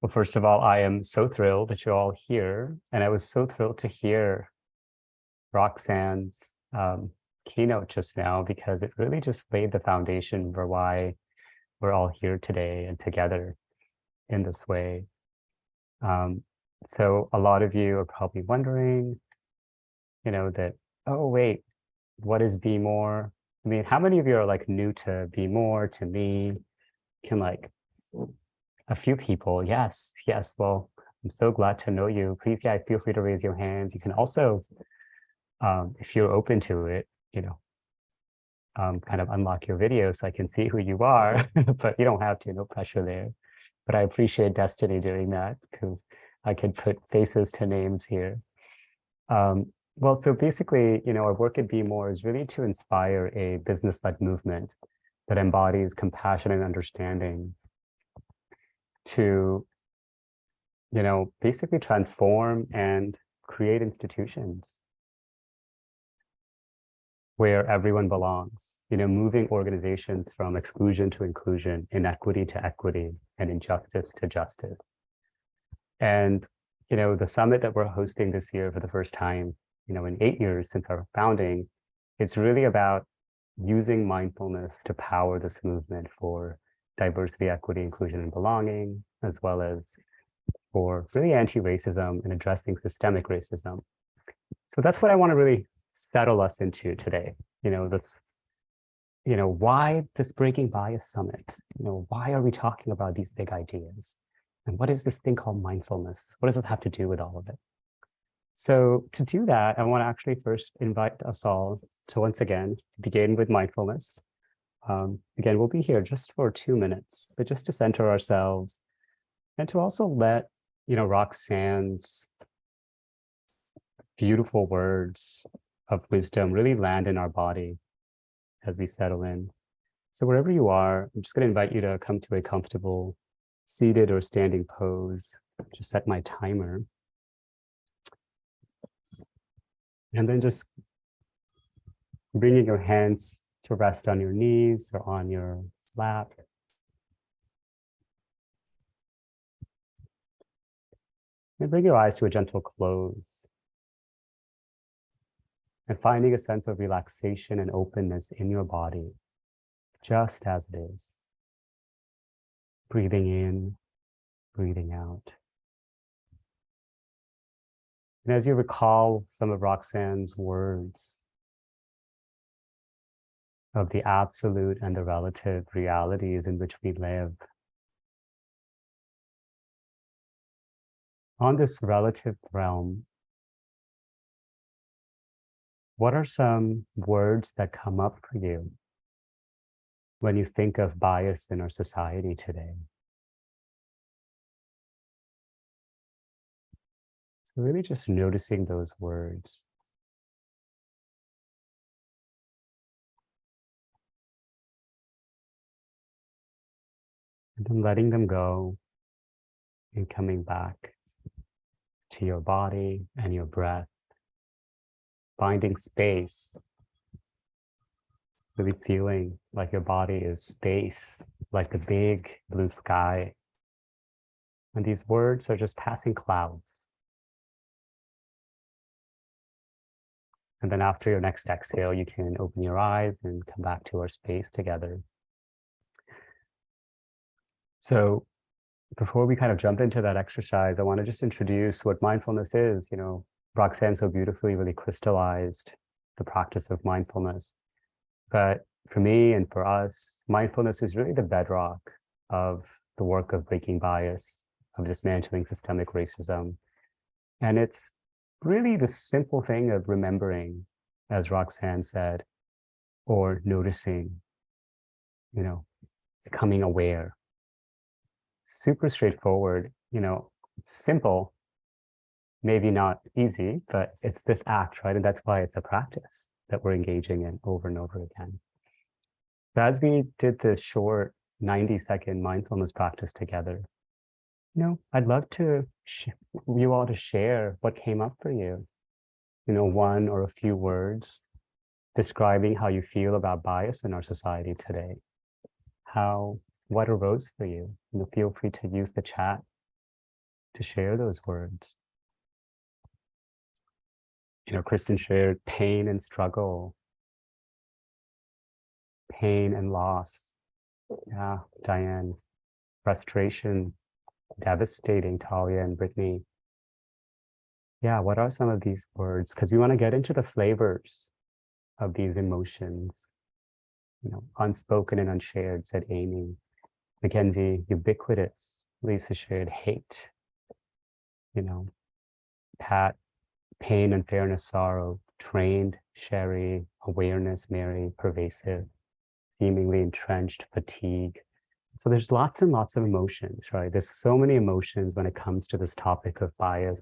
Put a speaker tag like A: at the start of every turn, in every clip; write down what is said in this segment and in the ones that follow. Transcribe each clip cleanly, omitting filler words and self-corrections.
A: Well, first of all, I am so thrilled that you're all here. And I was so thrilled to hear Roxanne's keynote just now, because it really just laid the foundation for why we're all here today and together in this way. So a lot of you are probably wondering, that, oh, wait, what is Be More? I mean, how many of you are like new to Be More, to me? Can like a few people, yes. Well, I'm so glad to know you. Please, yeah, feel free to raise your hands. You can also, if you're open to it, kind of unlock your video so I can see who you are, but you don't have to, no pressure there. But I appreciate Destiny doing that because I could put faces to names here. Well, so basically, our work at Be More is really to inspire a business-led movement that embodies compassion and understanding to, basically transform and create institutions where everyone belongs, moving organizations from exclusion to inclusion, inequity to equity, and injustice to justice. And, the summit that we're hosting this year for the first time, in 8 years since our founding, it's really about using mindfulness to power this movement for diversity, equity, inclusion, and belonging, as well as for really anti-racism and addressing systemic racism. So that's what I want to really settle us into today. That's, why this Breaking Bias Summit? Why are we talking about these big ideas? And what is this thing called mindfulness? What does it have to do with all of it? So to do that, I want to actually first invite us all to once again begin with mindfulness. Again, we'll be here just for 2 minutes, but just to center ourselves and to also let, Roxanne's beautiful words of wisdom really land in our body as we settle in. So wherever you are, I'm just going to invite you to come to a comfortable seated or standing pose. Just set my timer. And then just bringing your hands to rest on your knees or on your lap. And bring your eyes to a gentle close. And finding a sense of relaxation and openness in your body, just as it is. Breathing in, breathing out. And as you recall some of Roxanne's words of the absolute and the relative realities in which we live, on this relative realm, what are some words that come up for you when you think of bias in our society today? So really just noticing those words. And then letting them go and coming back to your body and your breath. Finding space, really feeling like your body is space, like the big blue sky. And these words are just passing clouds. And then after your next exhale, you can open your eyes and come back to our space together. So before we kind of jump into that exercise, I want to just introduce what mindfulness is. Roxanne so beautifully really crystallized the practice of mindfulness. But for me and for us, mindfulness is really the bedrock of the work of breaking bias, of dismantling systemic racism. And it's really the simple thing of remembering, as Roxanne said, or noticing, becoming aware. Super straightforward, simple, maybe not easy, but it's this act, right? And that's why it's a practice that we're engaging in over and over again. But as we did this short 90-second mindfulness practice together, I'd love to you all to share what came up for you. One or a few words describing how you feel about bias in our society today. What arose for you? Feel free to use the chat to share those words. Kristen shared pain and struggle, pain and loss. Yeah, Diane, frustration, devastating, Talia and Brittany. Yeah, what are some of these words? Because we want to get into the flavors of these emotions. Unspoken and unshared, said Amy. Mackenzie, ubiquitous. Lisa shared hate. Pat, pain, unfairness, sorrow. Trained, Sherry. Awareness, Mary. Pervasive. Seemingly entrenched, fatigue. So there's lots and lots of emotions, right? There's so many emotions when it comes to this topic of bias,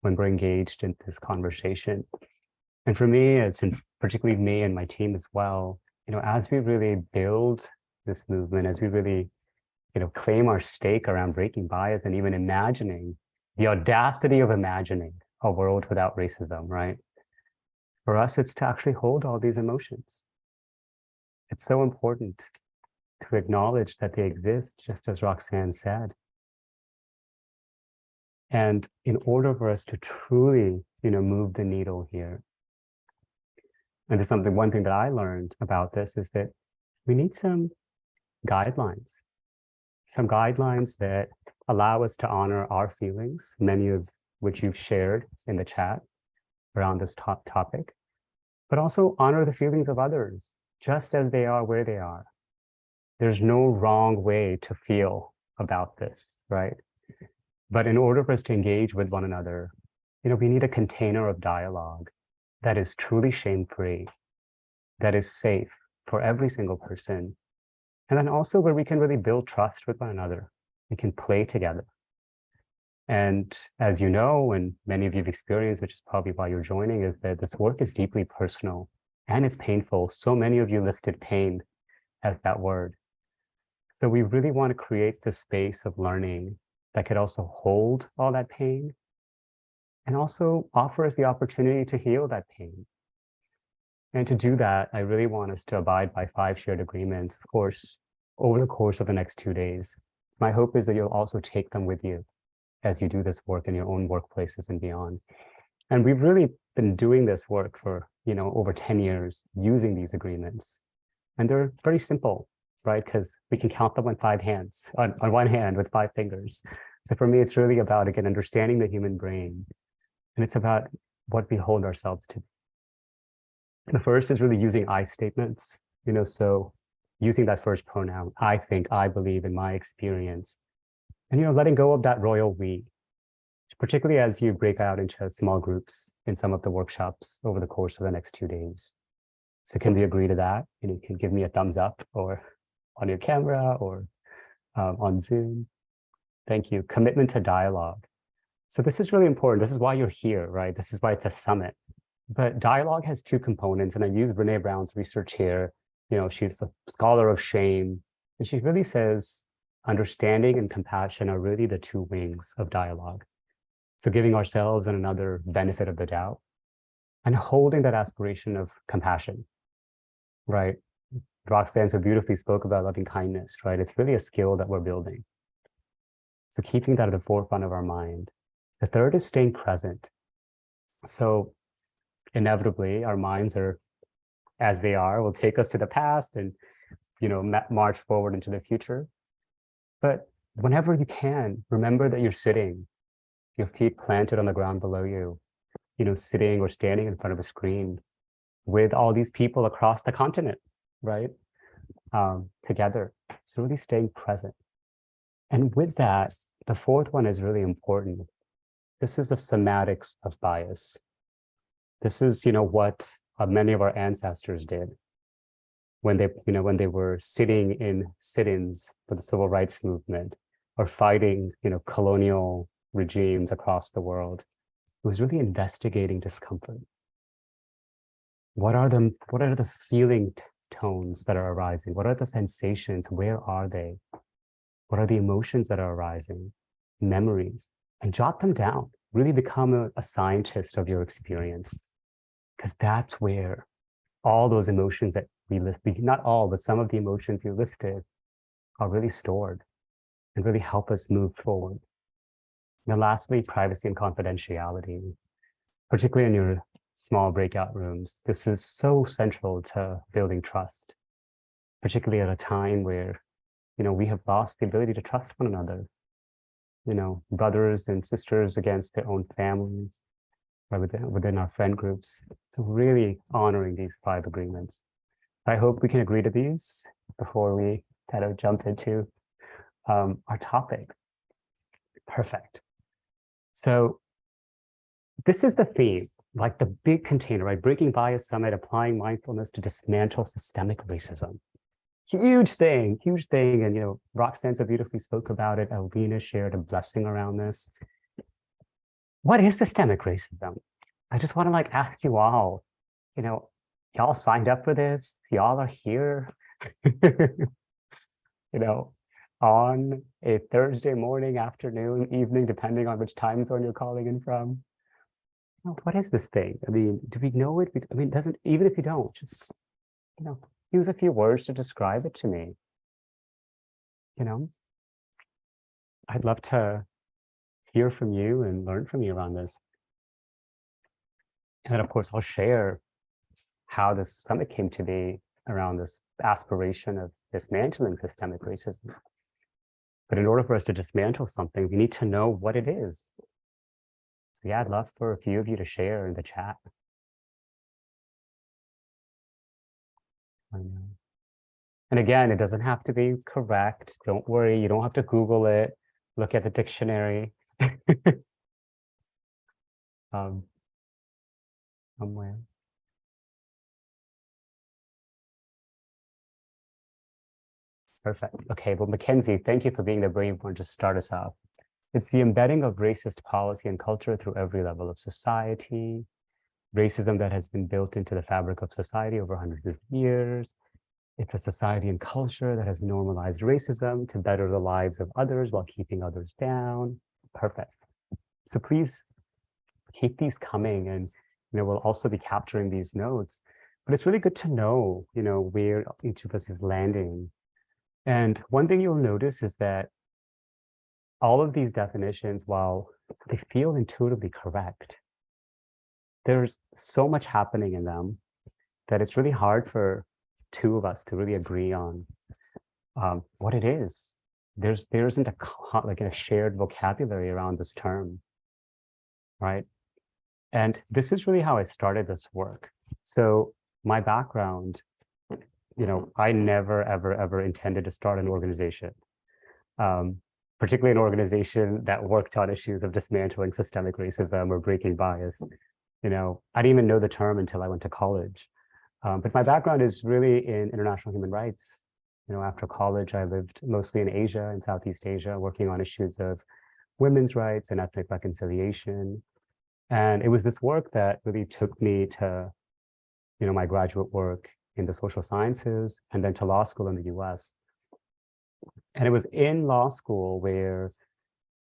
A: when we're engaged in this conversation. And for me, particularly me and my team as well, as we really build this movement, as we really, claim our stake around breaking bias and even imagining, the audacity of imagining a world without racism, right? For us, it's to actually hold all these emotions. It's so important to acknowledge that they exist, just as Roxanne said. And in order for us to truly, move the needle here, and there's one thing that I learned about this is that we need some guidelines that allow us to honor our feelings, many of which you've shared in the chat around this topic, but also honor the feelings of others, just as they are where they are. There's no wrong way to feel about this, right? But in order for us to engage with one another, we need a container of dialogue that is truly shame-free, that is safe for every single person. And then also where we can really build trust with one another. We can play together. And as you know, and many of you have experienced, which is probably why you're joining, is that this work is deeply personal and it's painful. So many of you lifted pain as that word. So we really want to create this space of learning that could also hold all that pain and also offer us the opportunity to heal that pain. And to do that, I really want us to abide by 5 shared agreements, of course, over the course of the next 2 days. My hope is that you'll also take them with you as you do this work in your own workplaces and beyond. And we've really been doing this work for, over 10 years using these agreements. And they're very simple, right? Because we can count them on 5 hands, on one hand with 5 fingers. So for me, it's really about, again, understanding the human brain. And it's about what we hold ourselves to. The first is really using I statements, so using that first pronoun, I think, I believe, in my experience, and, letting go of that royal we, particularly as you break out into small groups in some of the workshops over the course of the next 2 days. So can we agree to that? You can give me a thumbs up or on your camera or on Zoom. Thank you. Commitment to dialogue. So this is really important. This is why you're here, right? This is why it's a summit. But dialogue has 2 components, and I use Brené Brown's research here. She's a scholar of shame, and she really says understanding and compassion are really the 2 wings of dialogue. So giving ourselves and another benefit of the doubt and holding that aspiration of compassion, right? Roxanne so beautifully spoke about loving kindness, right? It's really a skill that we're building. So keeping that at the forefront of our mind. The third is staying present. So inevitably, our minds are, as they are, will take us to the past and, march forward into the future. But whenever you can, remember that you're sitting, your feet planted on the ground below you, sitting or standing in front of a screen with all these people across the continent, right? Together. So really staying present. And with that, the fourth one is really important. This is the somatics of bias. This is, what many of our ancestors did when they were sitting in sit-ins for the civil rights movement or fighting, colonial regimes across the world. It was really investigating discomfort. What are the feeling tones that are arising? What are the sensations? Where are they? What are the emotions that are arising? Memories, and jot them down. Really become a scientist of your experience, because that's where all those emotions that we lift, not all, but some of the emotions you lifted are really stored and really help us move forward. And lastly, privacy and confidentiality, particularly in your small breakout rooms. This is so central to building trust, particularly at a time where, we have lost the ability to trust one another, brothers and sisters against their own families, right, within our friend groups. So really honoring these 5 agreements. I hope we can agree to these before we kind of jump into our topic. Perfect. So this is the theme, like the big container, right? Breaking Bias Summit, applying mindfulness to dismantle systemic racism. Huge thing. And, Roxanne so beautifully spoke about it. Alvina shared a blessing around this. What is systemic racism? I just want to ask you all, y'all signed up for this? Y'all are here, on a Thursday morning, afternoon, evening, depending on which time zone you're calling in from. What is this thing? I mean, do we know it? I mean, even if you don't, just, use a few words to describe it to me. I'd love to hear from you and learn from you around this. And then, of course, I'll share how this summit came to be around this aspiration of dismantling systemic racism. But in order for us to dismantle something, we need to know what it is. So yeah, I'd love for a few of you to share in the chat. And again, it doesn't have to be correct. Don't worry, you don't have to Google it. Look at the dictionary. Somewhere. Perfect. Okay, well, Mackenzie, thank you for being the brave one to start us off. It's the embedding of racist policy and culture through every level of society, racism that has been built into the fabric of society over hundreds of years. It's a society and culture that has normalized racism to better the lives of others while keeping others down. Perfect. So please keep these coming, and we'll also be capturing these notes. But it's really good to know, where each of us is landing. And one thing you'll notice is that all of these definitions, while they feel intuitively correct, there's so much happening in them that it's really hard for 2 of us to really agree on what it is. There isn't a shared vocabulary around this term, right? And this is really how I started this work. So my background, I never, ever intended to start an organization, particularly an organization that worked on issues of dismantling systemic racism or breaking bias. I didn't even know the term until I went to college. But my background is really in international human rights. After college, I lived mostly in Asia and Southeast Asia, working on issues of women's rights and ethnic reconciliation. And it was this work that really took me to, my graduate work in the social sciences and then to law school in the US. And it was in law school where,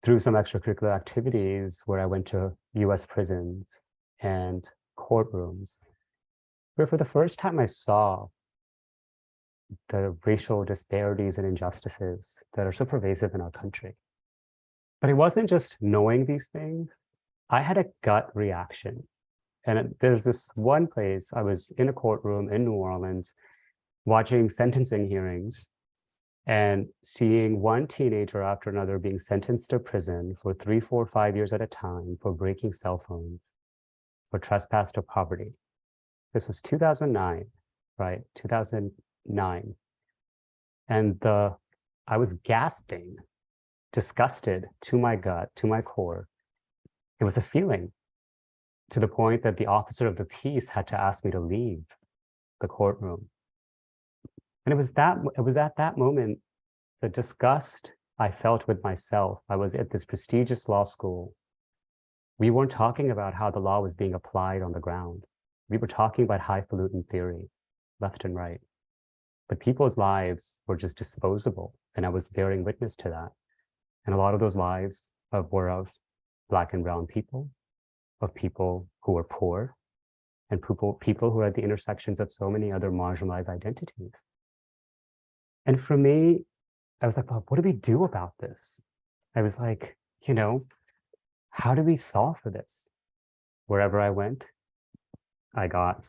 A: through some extracurricular activities, where I went to US prisons and courtrooms, where for the first time I saw the racial disparities and injustices that are so pervasive in our country. But it wasn't just knowing these things. I had a gut reaction. And there's this one place, I was in a courtroom in New Orleans, watching sentencing hearings and seeing one teenager after another being sentenced to prison for 3, 4, 5 years at a time for breaking cell phones, for trespass to property. This was 2009, right? 2009. And I was gasping, disgusted to my gut, to my core. It was a feeling, to the point that the officer of the peace had to ask me to leave the courtroom. And it was at that moment, the disgust I felt with myself. I was at this prestigious law school. We weren't talking about how the law was being applied on the ground. We were talking about highfalutin theory, left and right. But people's lives were just disposable, and I was bearing witness to that. And a lot of those lives were of Black and brown people, of people who were poor, and people who are at the intersections of so many other marginalized identities. And for me, I was like, well, what do we do about this? I was like, how do we solve for this? Wherever I went, I got,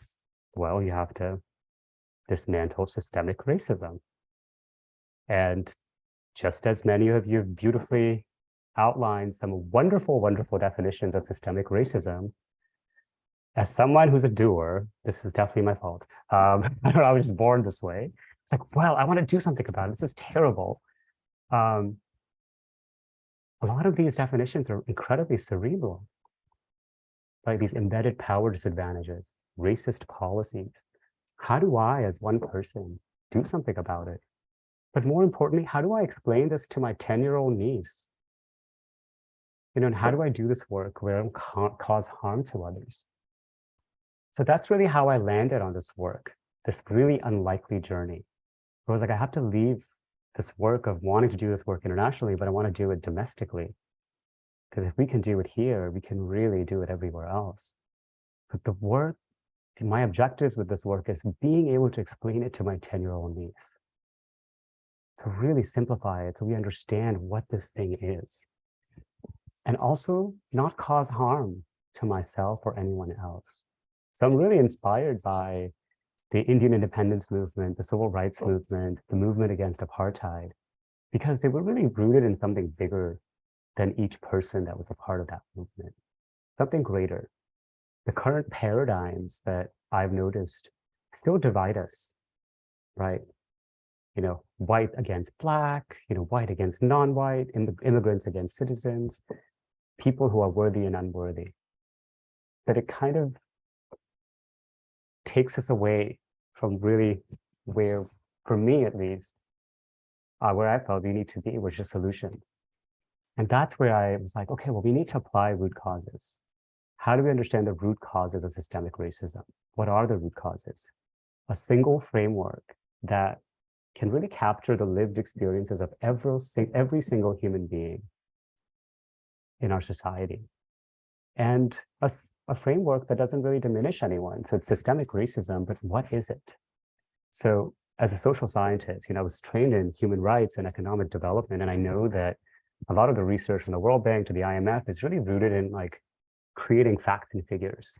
A: well, you have to dismantle systemic racism. And just as many of you beautifully outlined some wonderful, wonderful definitions of systemic racism, as someone who's a doer, this is definitely my fault. I don't know, I was just born this way. It's like, well, I want to do something about it. This is terrible. A lot of these definitions are incredibly cerebral, like these embedded power disadvantages, racist policies. How do I, as one person, do something about it? But more importantly, how do I explain this to my 10-year-old niece? You know, and how do I do this work where I don't cause harm to others? So that's really how I landed on this work, this really unlikely journey. I was like, I have to leave this work of wanting to do this work internationally, but I want to do it domestically. Because if we can do it here, we can really do it everywhere else. But the work, my objectives with this work is being able to explain it to my 10-year-old niece. To really simplify it so we understand what this thing is. And also not cause harm to myself or anyone else. So I'm really inspired by the Indian independence movement, the civil rights movement, the movement against apartheid, because they were really rooted in something bigger than each person that was a part of that movement, something greater. The current paradigms that I've noticed still divide us, right? You know, white against Black, you know, white against non-white, immigrants against citizens, people who are worthy and unworthy. That it kind of takes us away from really where, for me at least, where I felt we need to be, which is solutions. And that's where I was like, okay, well, we need to apply root causes. How do we understand the root causes of systemic racism? What are the root causes? A single framework that can really capture the lived experiences of every single human being in our society. And a framework that doesn't really diminish anyone. So it's systemic racism, but what is it? So as a social scientist, you know, I was trained in human rights and economic development, and I know that a lot of the research from the World Bank to the IMF is really rooted in like creating facts and figures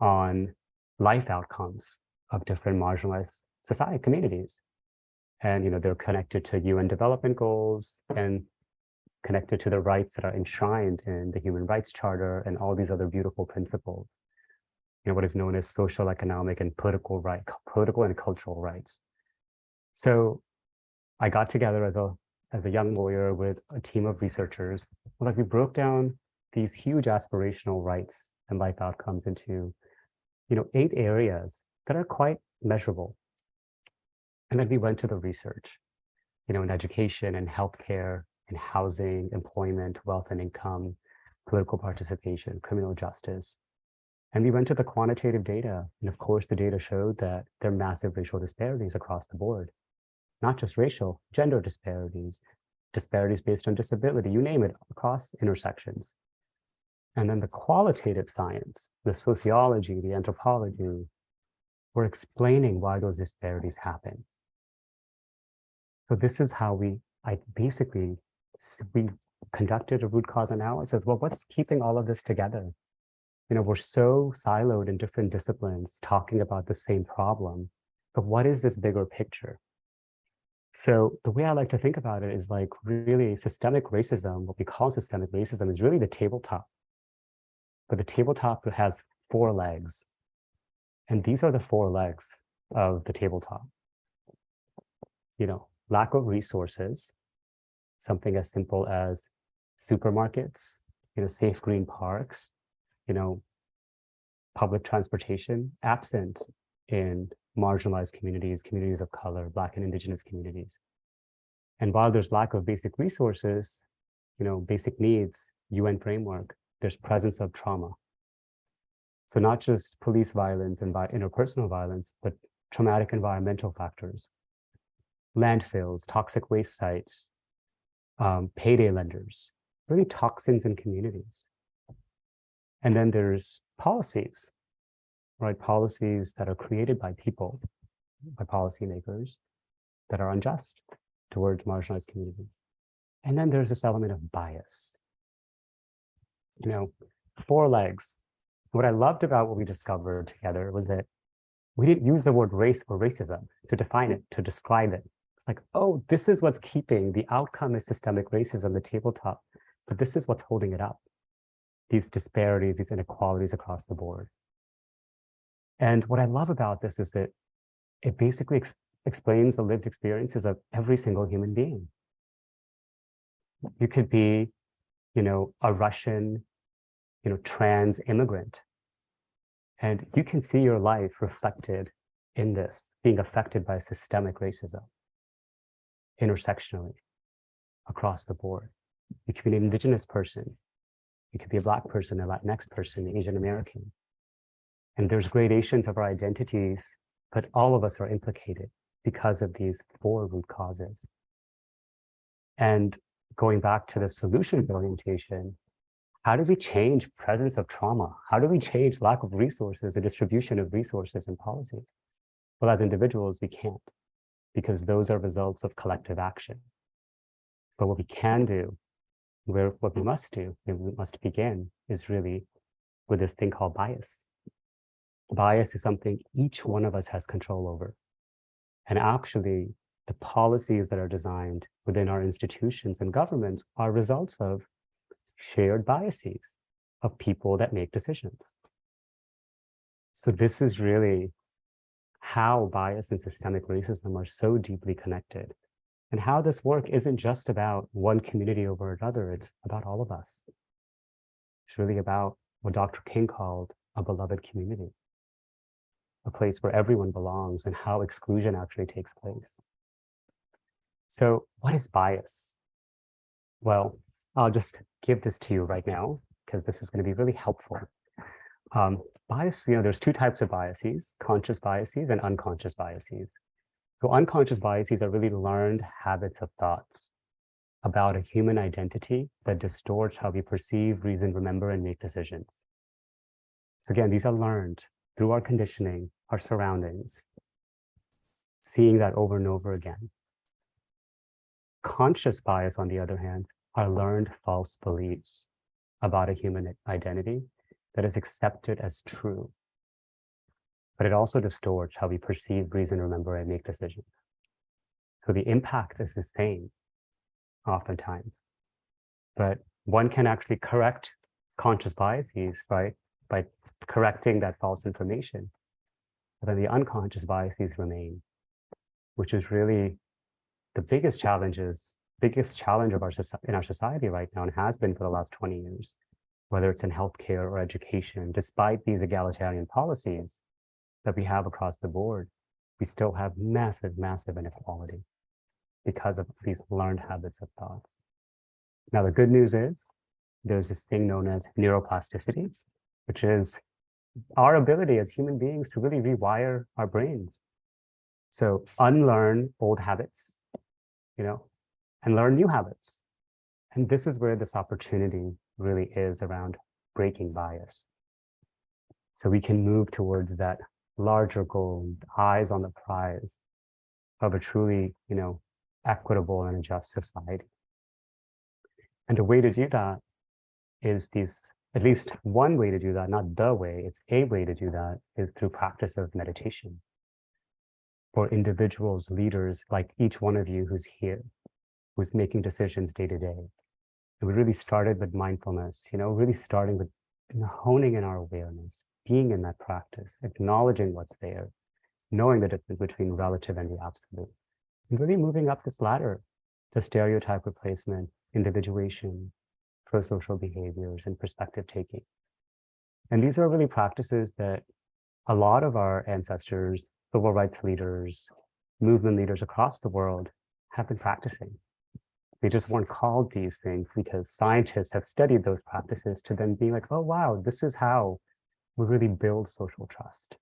A: on life outcomes of different marginalized society communities. And, you know, they're connected to UN development goals and connected to the rights that are enshrined in the Human Rights Charter and all these other beautiful principles. You know, what is known as social, economic, and political and cultural rights. So I got together as a young lawyer with a team of researchers. Like we broke down these huge aspirational rights and life outcomes into, you know, 8 areas that are quite measurable. And then we went to the research, you know, in education and healthcare and housing, employment, wealth and income, political participation, criminal justice. And we went to the quantitative data. And of course, the data showed that there are massive racial disparities across the board, not just racial, gender disparities, disparities based on disability, you name it, across intersections. And then the qualitative science, the sociology, the anthropology, were explaining why those disparities happen. So this is how we conducted a root cause analysis. Well, what's keeping all of this together? You know, we're so siloed in different disciplines talking about the same problem, but what is this bigger picture? So the way I like to think about it is like really systemic racism, what we call systemic racism is really the tabletop. But the tabletop has 4 legs. And these are the 4 legs of the tabletop. You know, lack of resources, something as simple as supermarkets, you know, safe green parks, you know, public transportation, absent in marginalized communities, communities of color, Black and Indigenous communities. And while there's lack of basic resources, you know, basic needs, UN framework, there's presence of trauma. So not just police violence and interpersonal violence, but traumatic environmental factors, landfills, toxic waste sites, payday lenders, really toxins in communities. And then there's policies, right? Policies that are created by people, by policymakers, that are unjust towards marginalized communities. And then there's this element of bias. 4 legs. What I loved about what we discovered together was that we didn't use the word race or racism to define it, to describe it. It's like, oh, this is what's keeping the outcome is systemic racism, the tabletop, but this is what's holding it up. These disparities, these inequalities across the board. And what I love about this is that it basically explains the lived experiences of every single human being. You could be, a Russian, trans immigrant, and you can see your life reflected in this, being affected by systemic racism, intersectionally, across the board. You could be an indigenous person. You could be a Black person, a Latinx person, Asian American. And there's gradations of our identities, but all of us are implicated because of these 4 root causes. And going back to the solution orientation, how do we change presence of trauma? How do we change lack of resources, the distribution of resources and policies? Well, as individuals, we can't, because those are results of collective action. But what we can do, what we must do, and we must begin, is really with this thing called bias. Bias is something each one of us has control over. And actually, the policies that are designed within our institutions and governments are results of shared biases of people that make decisions. So this is really how bias and systemic racism are so deeply connected, and how this work isn't just about one community over another, it's about all of us. It's really about what Dr. King called a beloved community, a place where everyone belongs, and how exclusion actually takes place. So what is bias? Well, I'll just give this to you right now, because this is going to be really helpful. Bias, there's 2 types of biases, conscious biases and unconscious biases. So unconscious biases are really learned habits of thoughts about a human identity that distorts how we perceive, reason, remember, and make decisions. So again, these are learned through our conditioning, our surroundings, seeing that over and over again. Conscious bias, on the other hand, are learned false beliefs about a human identity that is accepted as true. But it also distorts how we perceive, reason, remember, and make decisions. So the impact is the same, oftentimes. But one can actually correct conscious biases, right, by correcting that false information. But then the unconscious biases remain, which is really the biggest challenge of in our society right now, and has been for the last 20 years, whether it's in healthcare or education. Despite these egalitarian policies that we have across the board, we still have massive, massive inequality because of these learned habits of thoughts. Now, the good news is there's this thing known as neuroplasticity, which is our ability as human beings to really rewire our brains. So unlearn old habits, and learn new habits. And this is where this opportunity really is around breaking bias. So we can move towards that larger goal, eyes on the prize of a truly, equitable and a just society. And a way to do that is at least one way to do that, not the way, it's a way to do that, is through practice of meditation. For individuals, leaders, like each one of you who's here, who's making decisions day to day. And we really started with mindfulness, really starting with honing in our awareness, being in that practice, acknowledging what's there, knowing the difference between relative and the absolute, and really moving up this ladder to stereotype replacement, individuation, pro-social behaviors, and perspective taking. And these are really practices that a lot of our ancestors, civil rights leaders, movement leaders across the world have been practicing. They just weren't called these things because scientists have studied those practices to then be like, oh, wow, this is how we really build social trust.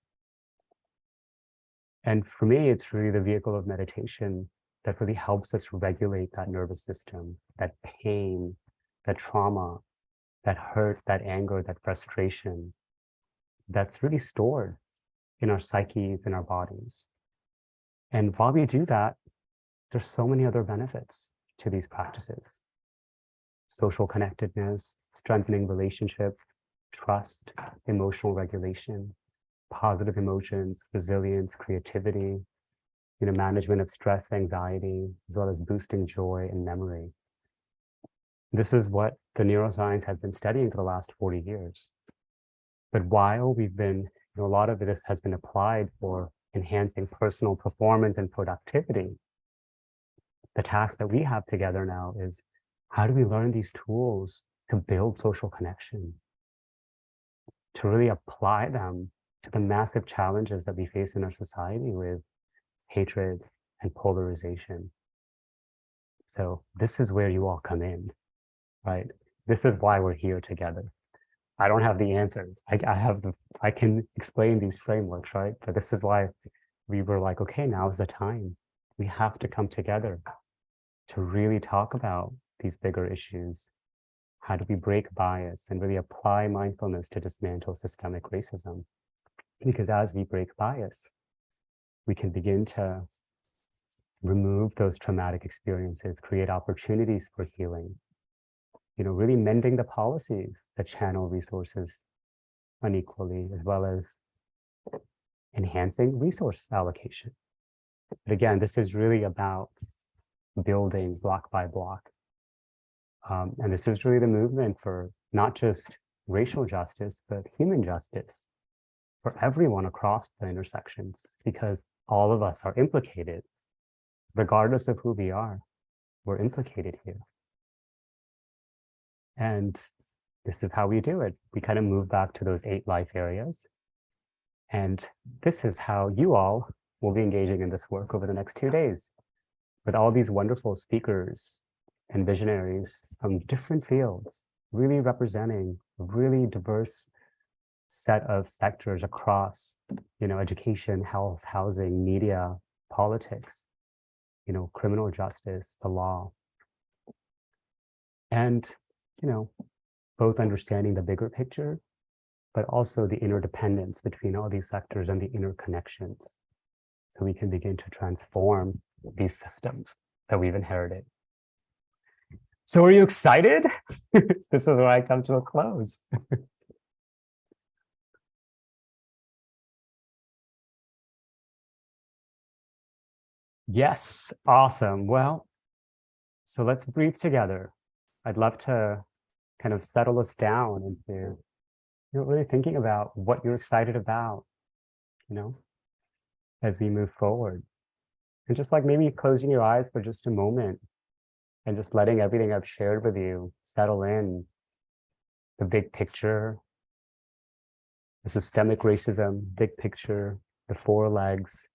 A: And for me, it's really the vehicle of meditation that really helps us regulate that nervous system, that pain, that trauma, that hurt, that anger, that frustration that's really stored in our psyches, in our bodies. And while we do that, there's so many other benefits to these practices. social connectedness, strengthening relationships, trust, emotional regulation, positive emotions, resilience, creativity, management of stress, anxiety, as well as boosting joy and memory. This is what the neuroscience has been studying for the last 40 years. But while we've been, a lot of this has been applied for enhancing personal performance and productivity, the task that we have together now is, how do we learn these tools to build social connection, to really apply them to the massive challenges that we face in our society with hatred and polarization? So this is where you all come in, right? This is why we're here together. I don't have the answers. I can explain these frameworks, right? But this is why we were like, okay, now's the time. We have to come together to really talk about these bigger issues. How do we break bias and really apply mindfulness to dismantle systemic racism? Because as we break bias, we can begin to remove those traumatic experiences, create opportunities for healing, really mending the policies that channel resources unequally, as well as enhancing resource allocation. But again, this is really about building block by block. And this is really the movement for not just racial justice, but human justice for everyone across the intersections, because all of us are implicated. Regardless of who we are, we're implicated here. And this is how we do it. We kind of move back to those 8 life areas. And this is how you all will be engaging in this work over the next 2 days, with all these wonderful speakers and visionaries from different fields, really representing a really diverse set of sectors across, education, health, housing, media, politics, criminal justice, the law. And, both understanding the bigger picture, but also the interdependence between all these sectors and the interconnections, so we can begin to transform these systems that we've inherited. So are you excited? This is where I come to a close. Yes, awesome. Well, so let's breathe together. I'd love to kind of settle us down into really thinking about what you're excited about, as we move forward. And just like maybe closing your eyes for just a moment and just letting everything I've shared with you settle in, the big picture, the systemic racism, big picture, the 4 legs,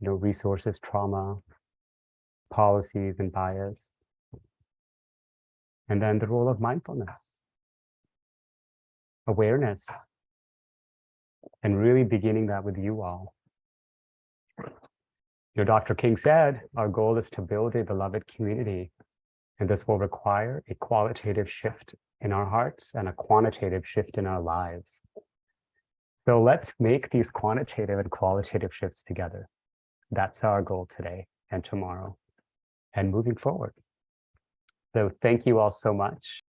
A: resources, trauma, policies, and bias. And then the role of mindfulness, awareness, and really beginning that with you all. Dr. King said, our goal is to build a beloved community, and this will require a qualitative shift in our hearts and a quantitative shift in our lives. So let's make these quantitative and qualitative shifts together. That's our goal today and tomorrow and moving forward. So thank you all so much.